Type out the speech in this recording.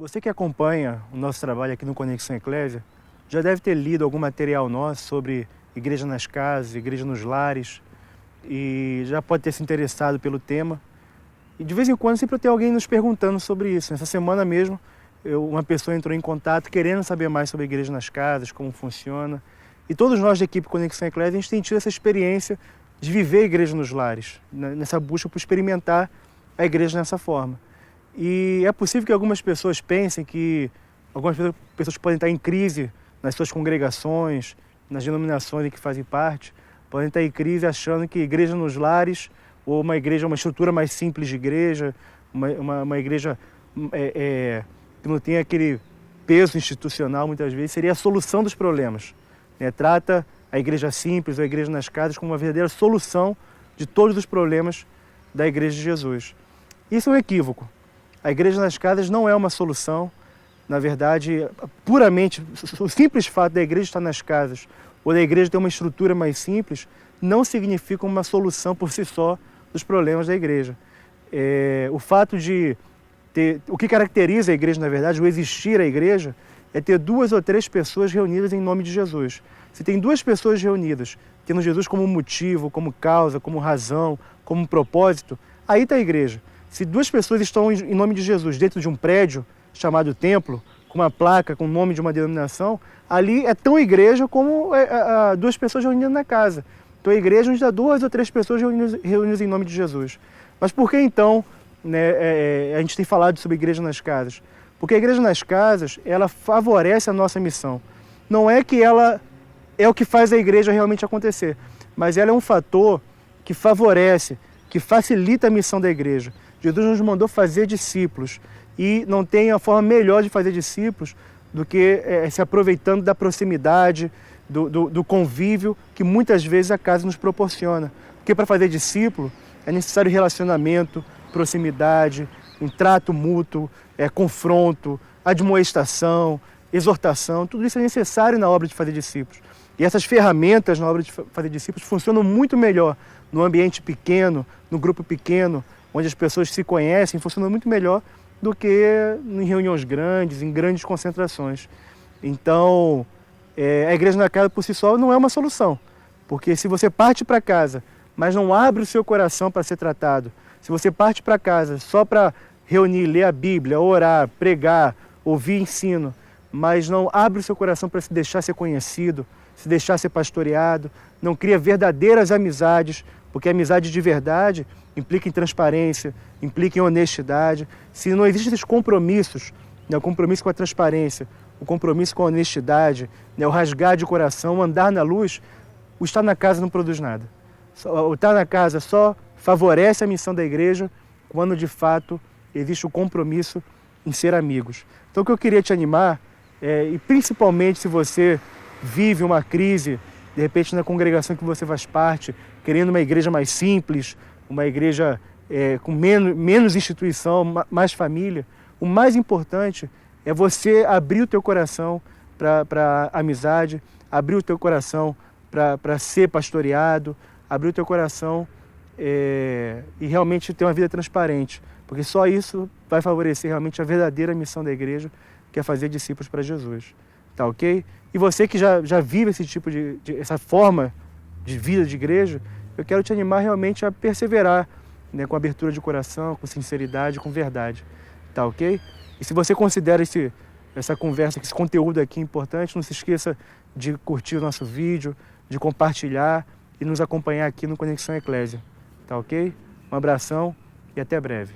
Você que acompanha o nosso trabalho aqui no Conexão Eclésia, já deve ter lido algum material nosso sobre igreja nas casas, igreja nos lares, e já pode ter se interessado pelo tema. E de vez em quando sempre tem alguém nos perguntando sobre isso. Essa semana mesmo, uma pessoa entrou em contato querendo saber mais sobre a igreja nas casas, como funciona. E todos nós da equipe Conexão Eclésia, a gente tem tido essa experiência de viver a igreja nos lares, nessa busca por experimentar a igreja dessa forma. E é possível que algumas pessoas pensem que algumas pessoas podem estar em crise nas suas congregações, nas denominações em que fazem parte, podem estar em crise achando que igreja nos lares, ou uma igreja, uma estrutura mais simples de igreja, uma igreja que não tem aquele peso institucional, muitas vezes, seria a solução dos problemas. Trata a igreja simples, ou a igreja nas casas, como uma verdadeira solução de todos os problemas da igreja de Jesus. Isso é um equívoco. A igreja nas casas não é uma solução. Na verdade, puramente, o simples fato da igreja estar nas casas ou da igreja ter uma estrutura mais simples não significa uma solução por si só dos problemas da igreja. O fato de ter... O que caracteriza a igreja, na verdade, o existir a igreja, é ter 2 ou 3 pessoas reunidas em nome de Jesus. Se tem 2 pessoas reunidas, tendo Jesus como motivo, como causa, como razão, como propósito, aí está a igreja. Se 2 pessoas estão em nome de Jesus dentro de um prédio chamado templo, com uma placa com o nome de uma denominação, ali é tão igreja como 2 pessoas reunidas na casa. Então a igreja onde há 2 ou 3 pessoas reunidas em nome de Jesus. Mas por que então a gente tem falado sobre igreja nas casas? Porque a igreja nas casas, ela favorece a nossa missão. Não é que ela é o que faz a igreja realmente acontecer, mas ela é um fator que favorece, que facilita a missão da igreja. Jesus nos mandou fazer discípulos e não tem a forma melhor de fazer discípulos do que se aproveitando da proximidade, do convívio que muitas vezes a casa nos proporciona. Porque para fazer discípulo é necessário relacionamento, proximidade, um trato mútuo, confronto, admoestação, exortação, tudo isso é necessário na obra de fazer discípulos. E essas ferramentas na obra de fazer discípulos funcionam muito melhor no ambiente pequeno, no grupo pequeno, onde as pessoas se conhecem, funcionam muito melhor do que em reuniões grandes, em grandes concentrações. Então, a igreja na casa por si só não é uma solução, porque se você parte para casa, mas não abre o seu coração para ser tratado, se você parte para casa só para reunir, ler a Bíblia, orar, pregar, ouvir ensino, mas não abre o seu coração para se deixar ser conhecido, se deixar ser pastoreado, não cria verdadeiras amizades, porque a amizade de verdade implica em transparência, implica em honestidade. Se não existem esses compromissos, o compromisso com a transparência, o compromisso com a honestidade, o rasgar de coração, o andar na luz, o estar na casa não produz nada. O estar na casa só favorece a missão da igreja quando de fato existe o compromisso em ser amigos. Então o que eu queria te animar, e principalmente se você vive uma crise, de repente na congregação que você faz parte, querendo uma igreja mais simples, uma igreja com menos instituição, mais família, o mais importante é você abrir o teu coração para amizade, abrir o teu coração para ser pastoreado, abrir o teu coração e realmente ter uma vida transparente, porque só isso vai favorecer realmente a verdadeira missão da igreja, que é fazer discípulos para Jesus. Tá ok? E você que já vive esse tipo essa forma de vida de igreja, eu quero te animar realmente a perseverar, com abertura de coração, com sinceridade, com verdade. Tá ok? E se você considera essa conversa, esse conteúdo aqui importante, não se esqueça de curtir o nosso vídeo, de compartilhar e nos acompanhar aqui no Conexão Eclésia. Tá ok? Um abração e até breve.